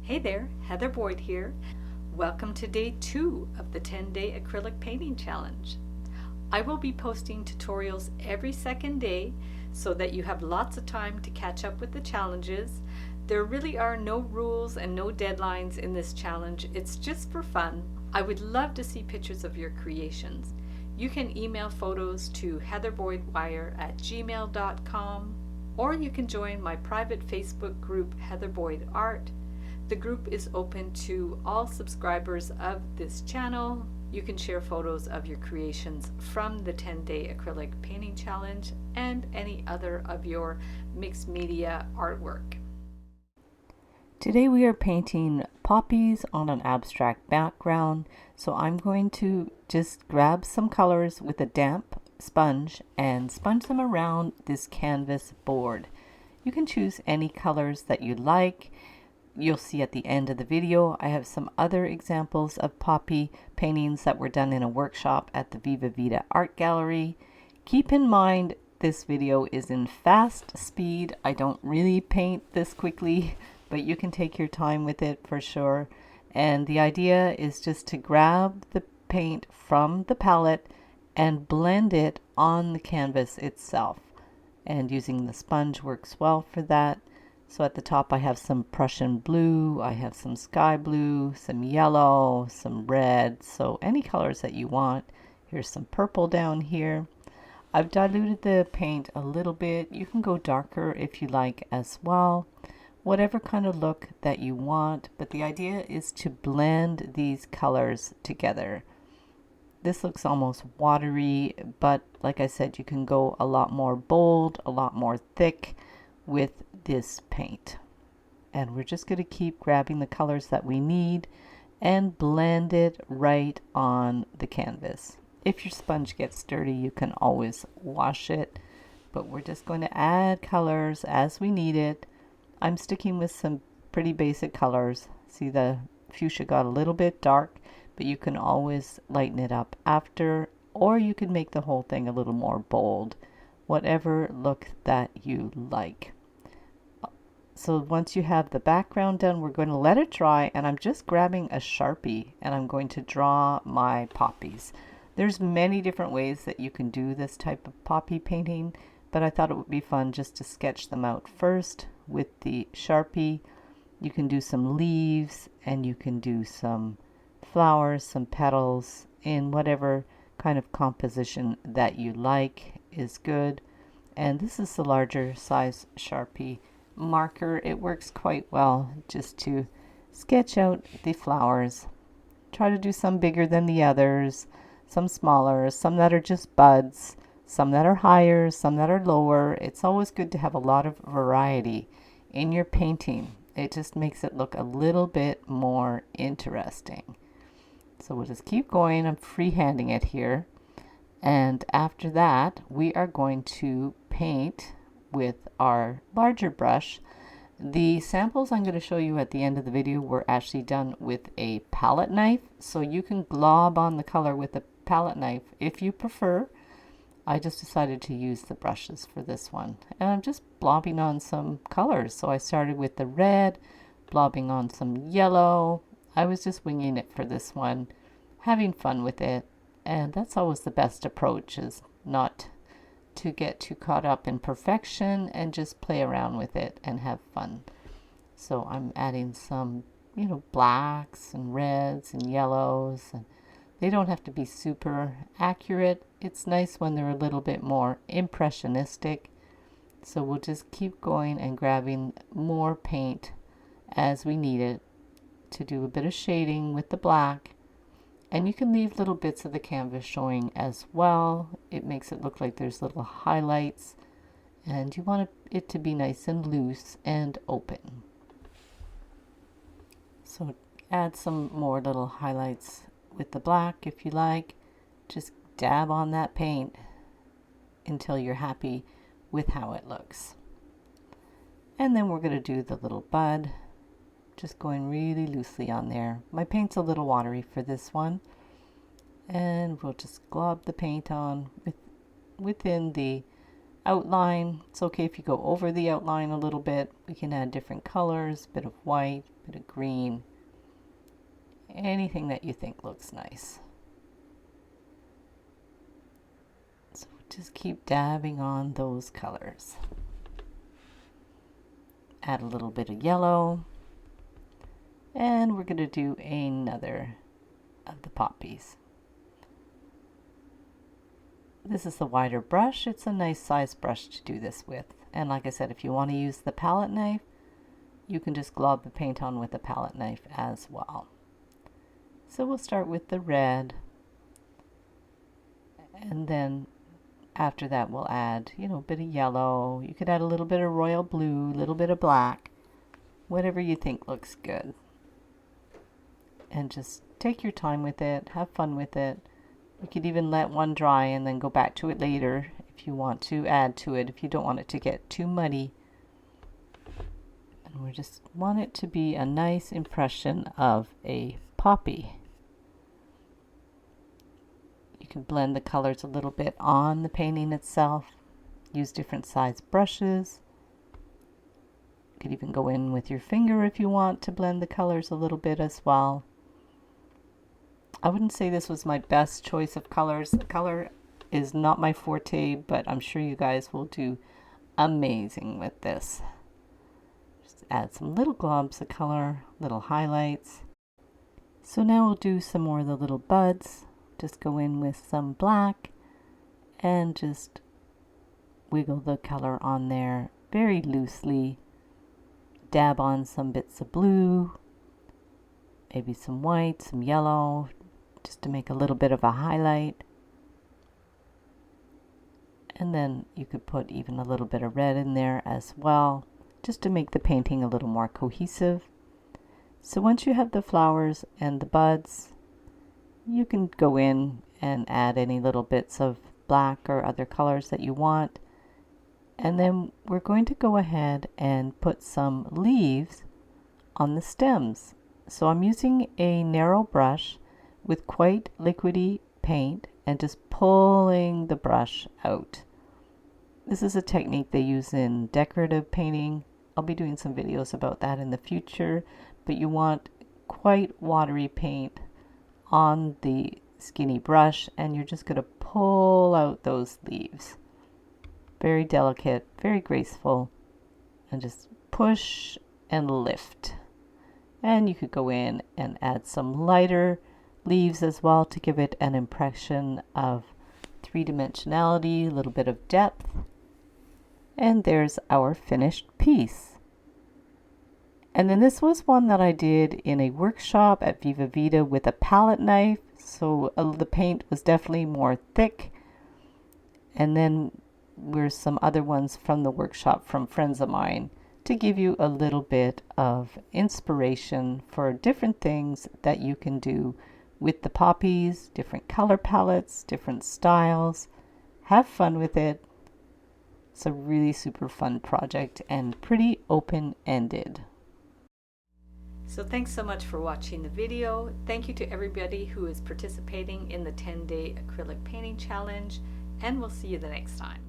Hey there, Heather Boyd here. Welcome to day 2 of the 10-day acrylic painting challenge. I will be posting tutorials every second day so that you have lots of time to catch up with the challenges. There really are no rules and no deadlines in this challenge. It's just for fun. I would love to see pictures of your creations. You can email photos to heatherboydwire@gmail.com, or you can join my private Facebook group Heather Boyd Art. The group is open to all subscribers of this channel. You can share photos of your creations from the 10-day acrylic painting challenge and any other of your mixed media artwork. Today we are painting poppies on an abstract background, so I'm going to just grab some colors with a damp sponge and sponge them around this canvas board. You can choose any colors that you like. You'll see at the end of the video I have some other examples of poppy paintings that were done in a workshop at the Viva Vita Art Gallery. Keep in mind this video is in fast speed. I don't really paint this quickly, but you can take your time with it for sure. And the idea is just to grab the paint from the palette and blend it on the canvas itself. And using the sponge works well for that. So at the top I have some Prussian blue, I have some sky blue, some yellow, some red, so any colors that you want. Here's some purple down here. I've diluted the paint a little bit. You can go darker if you like as well. Whatever kind of look that you want, but the idea is to blend these colors together. This looks almost watery, but like I said, you can go a lot more bold, a lot more thick with this paint. And we're just going to keep grabbing the colors that we need and blend it right on the canvas. If your sponge gets dirty, you can always wash it, but we're just going to add colors as we need it. I'm sticking with some pretty basic colors. See, the fuchsia got a little bit dark, but you can always lighten it up after, or you can make the whole thing a little more bold, whatever look that you like. So once you have the background done, we're going to let it dry, and I'm just grabbing a Sharpie and I'm going to draw my poppies. There's many different ways that you can do this type of poppy painting, but I thought it would be fun just to sketch them out first with the Sharpie. You can do some leaves and you can do some flowers, some petals, in whatever kind of composition that you like is good. And this is the larger size Sharpie marker. It works quite well just to sketch out the flowers. Try to do some bigger than the others, some smaller, some that are just buds, some that are higher, some that are lower. It's always good to have a lot of variety in your painting. It just makes it look a little bit more interesting. So we'll just keep going. I'm freehanding it here. And after that, we are going to paint with our larger brush. The samples I'm going to show you at the end of the video were actually done with a palette knife, so you can glob on the color with a palette knife if you prefer. I just decided to use the brushes for this one, and I'm just blobbing on some colors. So I started with the red, blobbing on some yellow. I was just winging it for this one, having fun with it, and that's always the best approach, is not to get too caught up in perfection and just play around with it and have fun. So I'm adding some, blacks and reds and yellows, and they don't have to be super accurate. It's nice when they're a little bit more impressionistic. So we'll just keep going and grabbing more paint as we need it to do a bit of shading with the black. And you can leave little bits of the canvas showing as well. It makes it look like there's little highlights, and you want it to be nice and loose and open. So add some more little highlights with the black if you like. Just dab on that paint until you're happy with how it looks. And then we're going to do the little bud. Just going really loosely on there. My paint's a little watery for this one, and we'll just glob the paint on within the outline. It's okay if you go over the outline a little bit. We can add different colors, a bit of white, a bit of green, anything that you think looks nice. So just keep dabbing on those colors. Add a little bit of yellow, and we're going to do another of the poppies. This is the wider brush. It's a nice size brush to do this with. And like I said, if you want to use the palette knife, you can just glob the paint on with a palette knife as well. So we'll start with the red, and then after that we'll add, a bit of yellow. You could add a little bit of royal blue, a little bit of black, whatever you think looks good. And just take your time with it, have fun with it. You could even let one dry and then go back to it later if you want to add to it, if you don't want it to get too muddy. And we just want it to be a nice impression of a poppy. You can blend the colors a little bit on the painting itself. Use different size brushes. You could even go in with your finger if you want to blend the colors a little bit as well. I wouldn't say this was my best choice of colors. The color is not my forte, but I'm sure you guys will do amazing with this. Just add some little globs of color, little highlights. So now we'll do some more of the little buds. Just go in with some black and just wiggle the color on there very loosely. Dab on some bits of blue, maybe some white, some yellow, just to make a little bit of a highlight. And then you could put even a little bit of red in there as well, just to make the painting a little more cohesive. So once you have the flowers and the buds, you can go in and add any little bits of black or other colors that you want. And then we're going to go ahead and put some leaves on the stems. So I'm using a narrow brush with quite liquidy paint and just pulling the brush out. This is a technique they use in decorative painting. I'll be doing some videos about that in the future, but you want quite watery paint on the skinny brush, and you're just going to pull out those leaves. Very delicate, very graceful, and just push and lift. And you could go in and add some lighter leaves as well to give it an impression of three-dimensionality, a little bit of depth. And there's our finished piece. And then this was one that I did in a workshop at Viva Vita with a palette knife, so the paint was definitely more thick. And then there's some other ones from the workshop from friends of mine to give you a little bit of inspiration for different things that you can do with the poppies, different color palettes, different styles. Have fun with it. It's a really super fun project and pretty open-ended. So thanks so much for watching the video. Thank you to everybody who is participating in the 10-day acrylic painting challenge, and we'll see you the next time.